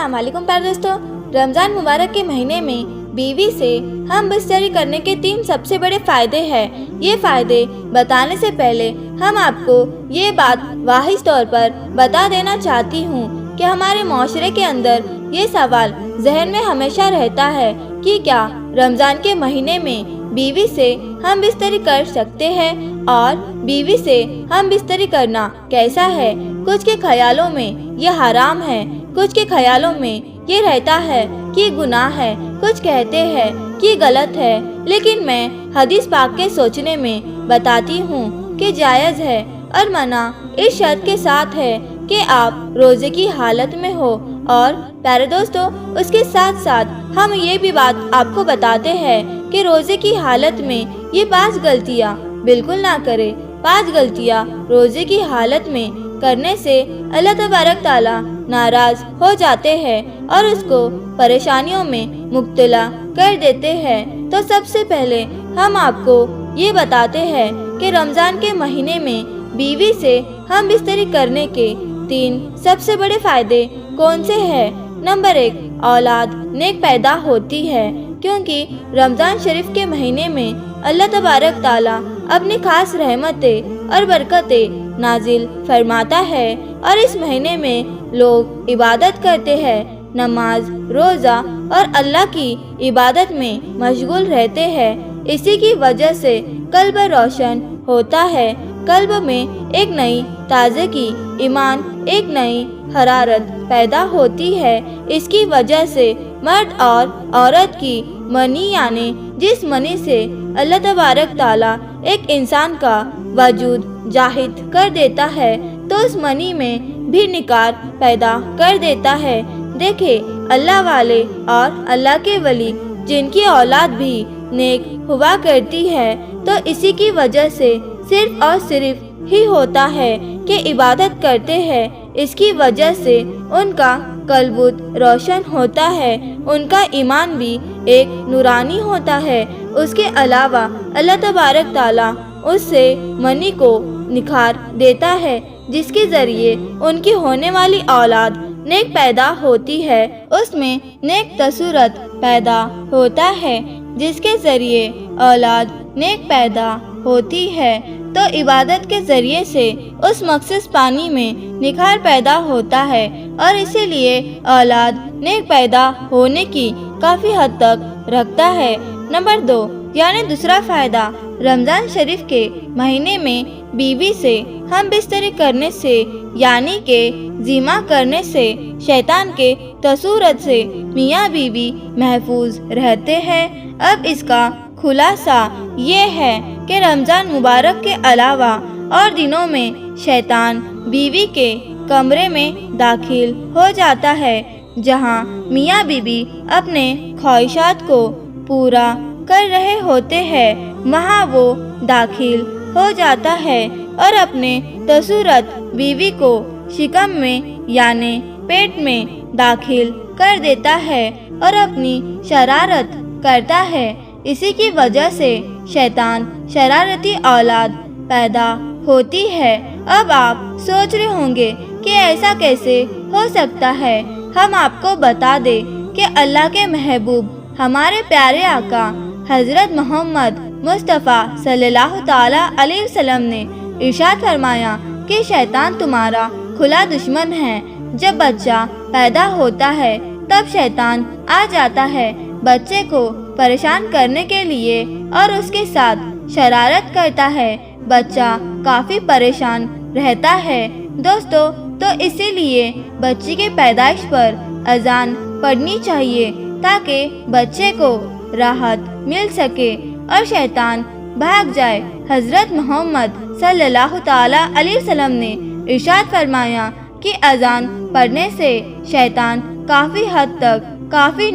अस्सलाम वालेकुम प्यारे दोस्तों। रमज़ान मुबारक के महीने में बीवी से हम बिस्तरी करने के 3 सबसे बड़े फ़ायदे हैं। ये फ़ायदे बताने से पहले हम आपको ये बात वाहिद तौर पर बता देना चाहती हूँ कि हमारे माशरे के अंदर ये सवाल जहन में हमेशा रहता है कि क्या रमज़ान के महीने में बीवी से हम बिस्तरी कर सकते हैं और बीवी से हम बिस्तरी करना कैसा है। कुछ के ख्यालों में ये हराम है, कुछ के ख्यालों में ये रहता है कि गुनाह है, कुछ कहते हैं कि गलत है। लेकिन मैं हदीस पाक के सोचने में बताती हूँ कि जायज़ है और मना इस शर्त के साथ है कि आप रोज़े की हालत में हो। और प्यारे दोस्तों, उसके साथ साथ हम ये भी बात आपको बताते हैं कि रोज़े की हालत में ये 5 गलतियाँ बिल्कुल ना करें। 5 गलतियाँ रोज़े की हालत में करने से अल्लाह तबारक ताला नाराज़ हो जाते हैं और उसको परेशानियों में मुब्तला कर देते हैं। तो सबसे पहले हम आपको ये बताते हैं कि रमज़ान के महीने में बीवी से हम बिस्तरी करने के 3 सबसे बड़े फ़ायदे कौन से हैं। नंबर 1, औलाद नेक पैदा होती है, क्योंकि रमज़ान शरीफ के महीने में अल्लाह तबारक ताला अपनी खास रहमतें और बरकतें नाजिल फरमाता है और इस महीने में लोग इबादत करते हैं, नमाज, रोज़ा और अल्लाह की इबादत में मशगूल रहते हैं। इसी की वजह से कल्ब रोशन होता है, कल्ब में एक नई ताज़गी, ईमान, एक नई हरारत पैदा होती है। इसकी वजह से मर्द और औरत की मनी यानी जिस मनी से अल्लाह तबारक ताला एक इंसान का वजूद जाहिर कर देता है, तो उस मनी में भी निकार पैदा कर देता है। देखे, अल्लाह वाले और अल्लाह के वली जिनकी औलाद भी नेक हुआ करती है, तो इसी की वजह से सिर्फ और सिर्फ ही होता है कि इबादत करते हैं। इसकी वजह से उनका कल्बुत रोशन होता है, उनका ईमान भी एक नूरानी होता है। उसके अलावा अल्लाह तबारक ताला उससे मनी को निखार देता है, जिसके ज़रिए उनकी होने वाली औलाद नेक पैदा होती है, उसमें नेक तसूरत पैदा होता है, जिसके ज़रिए औलाद नेक पैदा होती है। तो इबादत के ज़रिए से उस मखसूस पानी में निखार पैदा होता है और इसीलिए औलाद नेक पैदा होने की काफ़ी हद तक रखता है। नंबर 2 यानी दूसरा फ़ायदा, रमज़ान शरीफ के महीने में बीवी से हम बिस्तरी करने से यानी के ज़िमा करने से शैतान के तसूरत से मियाँ बीवी महफूज रहते हैं। अब इसका खुलासा ये है कि रमज़ान मुबारक के अलावा और दिनों में शैतान बीवी के कमरे में दाखिल हो जाता है, जहां मियाँ बीवी अपने ख्वाहिशात को पूरा कर रहे होते हैं। वहां वो दाखिल हो जाता है और अपने तसूरत बीवी को शिकम में यानी पेट में दाखिल कर देता है और अपनी शरारत करता है। इसी की वजह से शैतान शरारती औलाद पैदा होती है। अब आप सोच रहे होंगे कि ऐसा कैसे हो सकता है। हम आपको बता दें कि अल्लाह के महबूब हमारे प्यारे आका हज़रत मोहम्मद मुस्तफ़ा सल्लल्लाहु ताला अलैहि वसल्लम ने इरशाद फरमाया कि शैतान तुम्हारा खुला दुश्मन है। जब बच्चा पैदा होता है तब शैतान आ जाता है बच्चे को परेशान करने के लिए और उसके साथ शरारत करता है। बच्चा काफ़ी परेशान रहता है दोस्तों। तो इसीलिए बच्चे के पैदाइश पर अजान पढ़नी चाहिए ताकि बच्चे को राहत मिल सके और शैतान भाग जाए। हज़रत मोहम्मद सल्लल्लाहु ताला अलैहि वसल्लम ने इरशाद फरमाया कि अजान पढ़ने से शैतान काफ़ी हद तक काफ़ी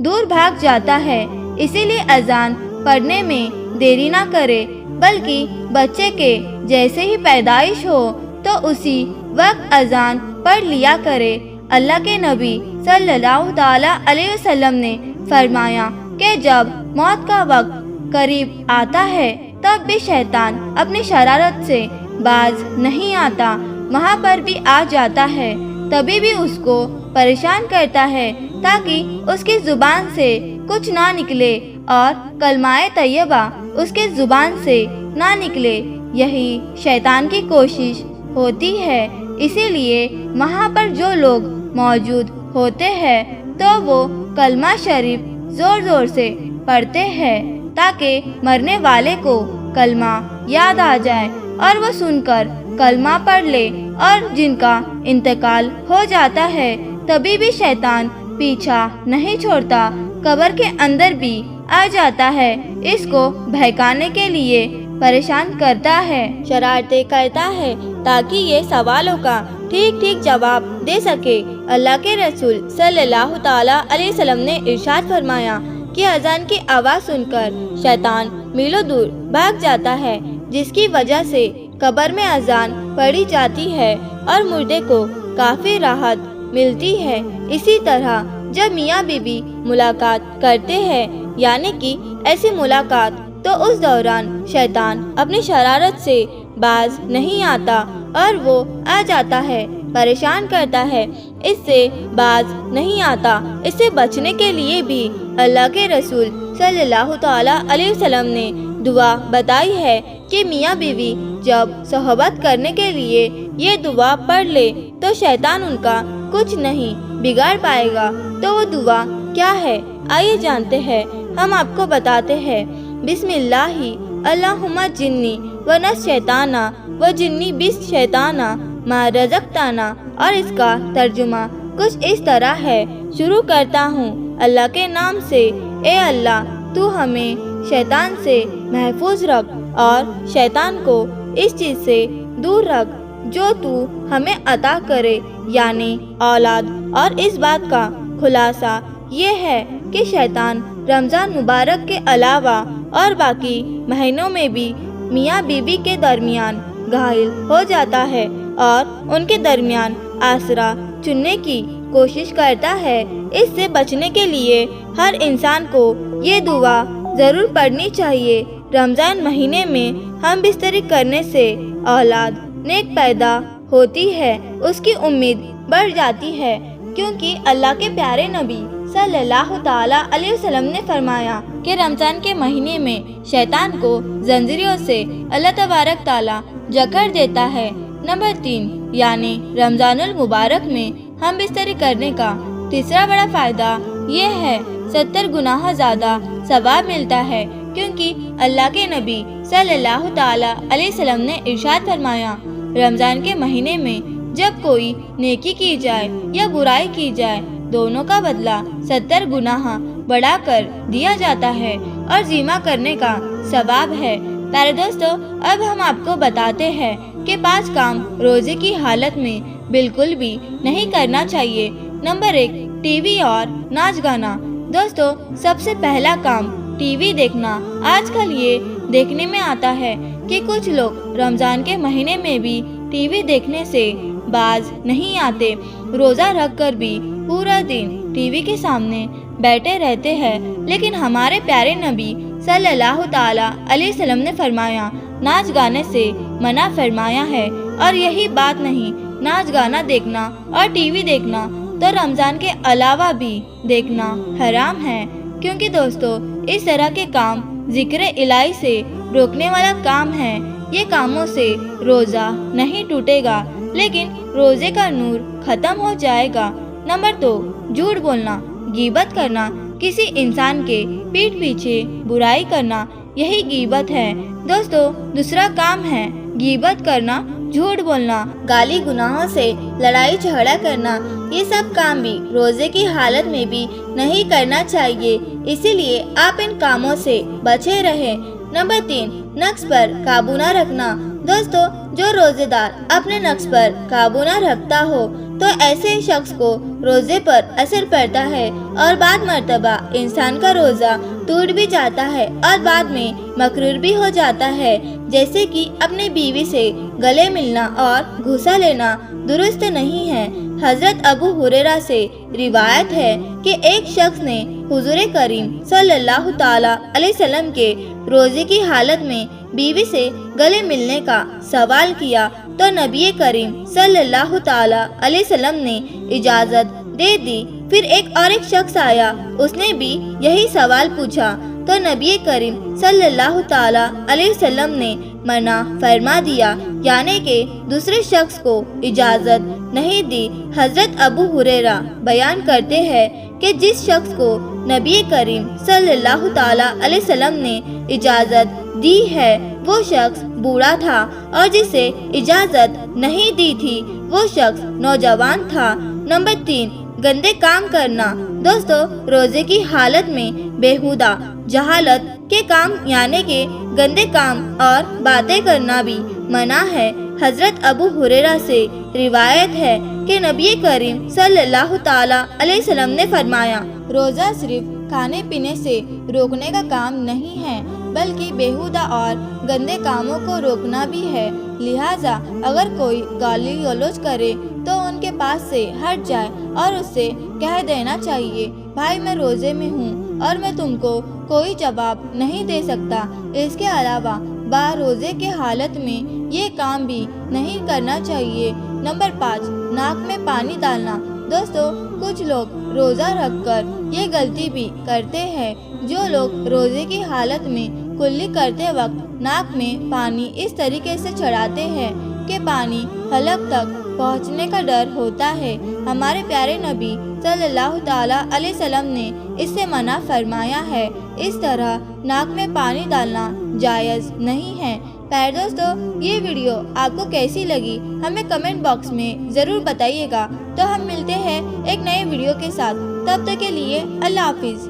दूर भाग जाता है। इसीलिए अजान पढ़ने में देरी ना करे, बल्कि बच्चे के जैसे ही पैदाइश हो तो उसी वक्त अजान पढ़ लिया करे। अल्लाह के नबी सल्लल्लाहु ताला अलैहि वसल्लम ने फरमाया कि जब मौत का वक्त करीब आता है तब भी शैतान अपनी शरारत से बाज नहीं आता, वहाँ पर भी आ जाता है, तभी भी उसको پریشان کرتا ہے تاکہ اس کی زبان سے کچھ نہ نکلے اور کلمہ طیبہ اس کے زبان سے نہ نکلے۔ یہی شیطان کی کوشش ہوتی ہے، اسی لیے وہاں پر جو لوگ موجود ہوتے ہیں تو وہ کلمہ شریف زور زور سے پڑھتے ہیں تاکہ مرنے والے کو کلمہ یاد آ جائے اور وہ سن کر کلمہ پڑھ لے، اور جن کا انتقال ہو جاتا ہے تبھی بھی شیطان پیچھا نہیں چھوڑتا، قبر کے اندر بھی آ جاتا ہے، اس کو بہکانے کے لیے پریشان کرتا ہے، شرارتیں کرتا ہے تاکہ یہ سوالوں کا ٹھیک ٹھیک جواب دے سکے۔ اللہ کے رسول صلی اللہ تعالیٰ علیہ وسلم نے ارشاد فرمایا کہ اذان کی آواز سن کر شیطان میلوں دور بھاگ جاتا ہے، جس کی وجہ سے قبر میں اذان پڑھی جاتی ہے اور مردے کو کافی راحت ملتی ہے۔ اسی طرح جب میاں بیوی ملاقات کرتے ہیں، یعنی کہ ایسی ملاقات، تو اس دوران شیطان اپنی شرارت سے باز نہیں آتا اور وہ آ جاتا ہے، پریشان کرتا ہے، اس سے باز نہیں آتا۔ اس سے بچنے کے لیے بھی اللہ کے رسول صلی اللہ تعالیٰ علیہ وسلم نے دعا بتائی ہے کہ میاں بیوی جب صحبت کرنے کے لیے یہ دعا پڑھ لے تو شیطان ان کا کچھ نہیں بگاڑ پائے گا۔ تو وہ دعا کیا ہے، آئیے جانتے ہیں، ہم آپ کو بتاتے ہیں۔ بسم اللہ اللہم جنی ونس شیطانا و جنی بس شیطانا ما رزقتانا، اور اس کا ترجمہ کچھ اس طرح ہے۔ شروع کرتا ہوں اللہ کے نام سے، اے اللہ تو ہمیں شیطان سے محفوظ رکھ اور شیطان کو اس چیز سے دور رکھ جو تو ہمیں عطا کرے، یعنی اولاد۔ اور اس بات کا خلاصہ یہ ہے کہ شیطان رمضان مبارک کے علاوہ اور باقی مہینوں میں بھی میاں بیوی کے درمیان گھائل ہو جاتا ہے اور ان کے درمیان آسرا چننے کی کوشش کرتا ہے۔ اس سے بچنے کے لیے ہر انسان کو یہ دعا ضرور پڑھنی چاہیے۔ رمضان مہینے میں ہم بستری کرنے سے اولاد نیک پیدا ہوتی ہے، اس کی امید بڑھ جاتی ہے، کیونکہ اللہ کے پیارے نبی صلی اللہ تعالیٰ علیہ وسلم نے فرمایا کہ رمضان کے مہینے میں شیطان کو زنجیروں سے اللہ تبارک تعالیٰ جکڑ دیتا ہے۔ نمبر 3، یعنی رمضان المبارک میں ہم بستری کرنے کا تیسرا بڑا فائدہ یہ ہے 70 گنا زیادہ ثواب ملتا ہے، کیونکہ اللہ کے نبی صلی اللہ تعالیٰ علیہ وسلم نے ارشاد فرمایا، رمضان کے مہینے میں جب کوئی نیکی کی جائے یا برائی کی جائے، دونوں کا بدلہ 70 گنا بڑھا کر دیا جاتا ہے اور ذمہ کرنے کا ثواب ہے۔ پیارے دوستو، اب ہم آپ کو بتاتے ہیں کہ 5 کام روزے کی حالت میں بالکل بھی نہیں کرنا چاہیے۔ نمبر 1، ٹی وی اور ناچ گانا۔ دوستو، سب سے پہلا کام ٹی وی دیکھنا۔ آج کل یہ دیکھنے میں آتا ہے کہ کچھ لوگ رمضان کے مہینے میں بھی ٹی وی دیکھنے سے باز نہیں آتے، روزہ رکھ کر بھی پورا دن ٹی وی کے سامنے بیٹھے رہتے ہیں۔ لیکن ہمارے پیارے نبی صلی اللہ تعالیٰ علیہ وسلم نے فرمایا، ناچ گانے سے منع فرمایا ہے، اور یہی بات نہیں، ناچ گانا دیکھنا اور ٹی وی دیکھنا تو رمضان کے علاوہ بھی دیکھنا حرام ہے، کیونکہ دوستو اس طرح کے کام ذکر الہی سے روکنے والا کام ہے۔ یہ کاموں سے روزہ نہیں ٹوٹے گا، لیکن روزے کا نور ختم ہو جائے گا۔ نمبر 2، جھوٹ بولنا، غیبت کرنا، کسی انسان کے پیٹھ پیچھے برائی کرنا، یہی غیبت ہے۔ دوستو، دوسرا کام ہے غیبت کرنا، جھوٹ بولنا، گالی گناہوں سے لڑائی جھگڑا کرنا۔ یہ سب کام بھی روزے کی حالت میں بھی نہیں کرنا چاہیے، اسی لیے آپ ان کاموں سے بچے رہیں۔ نمبر 3، نفس پر قابو نہ رکھنا۔ دوستو، جو روزے دار اپنے نفس پر قابو نہ رکھتا ہو تو ایسے شخص کو روزے پر اثر پڑتا ہے، اور بعض مرتبہ انسان کا روزہ ٹوٹ بھی جاتا ہے اور بعد میں مکروہ بھی ہو جاتا ہے، جیسے کہ اپنی بیوی سے گلے ملنا اور گھوسا لینا درست نہیں ہے۔ حضرت ابو ہریرہ سے روایت ہے کہ ایک شخص نے حضور کریم صلی اللہ تعالیٰ علیہ وسلم کے روزے کی حالت میں بیوی سے گلے ملنے کا سوال کیا تو نبی کریم صلی اللہ تعالیٰ علیہ وسلم نے اجازت दे दी। फिर एक शख्स आया, उसने भी यही सवाल पूछा तो नबी करीम सल्लल्लाहु ताला अलैहि वसल्लम ने मना फरमा दिया, यानी कि दूसरे शख्स को इजाज़त नहीं दी। हजरत अबू हुरैरा बयान करते हैं कि जिस शख्स को नबी करीम सल्लल्लाहु ताला अलैहि वसल्लम ने इजाज़त दी है वो शख्स बूढ़ा था, और जिसे इजाज़त नहीं दी थी वो शख्स नौजवान था। नंबर 3, गंदे काम करना। दोस्तों, रोजे की हालत में बेहुदा जहालत के काम यानी कि गंदे काम और बातें करना भी मना है। हजरत अबू हुरैरा से रिवायत है कि नबी करीम सल्लल्लाहु ताला अलैहि वसल्लम ने फरमाया, रोज़ा सिर्फ खाने पीने से रोकने का काम नहीं है, बल्कि बेहुदा और गंदे कामों को रोकना भी है। लिहाजा अगर कोई गाली गलौज करे तो उनके पास से हट जाए और उससे कह देना चाहिए, भाई मैं रोजे में हूँ और मैं तुमको कोई जवाब नहीं दे सकता। इसके अलावा रोजे के हालत में ये काम भी नहीं करना चाहिए। नंबर 5, नाक में पानी डालना। दोस्तों, कुछ लोग रोज़ा रखकर ये गलती भी करते हैं। जो लोग रोजे की हालत में कुल्ली करते वक्त नाक में पानी इस तरीके से चढ़ाते हैं कि पानी हलक तक पहुंचने का डर होता है, हमारे प्यारे नबी सल्लल्लाहु ताला अलैहि वसल्लम ने इससे मना फरमाया है। इस तरह नाक में पानी डालना जायज़ नहीं है। प्यारे दोस्तों, ये वीडियो आपको कैसी लगी हमें कमेंट बॉक्स में ज़रूर बताइएगा। तो हम मिलते हैं एक नए वीडियो के साथ, तब तक के लिए अल्लाह हाफिज़।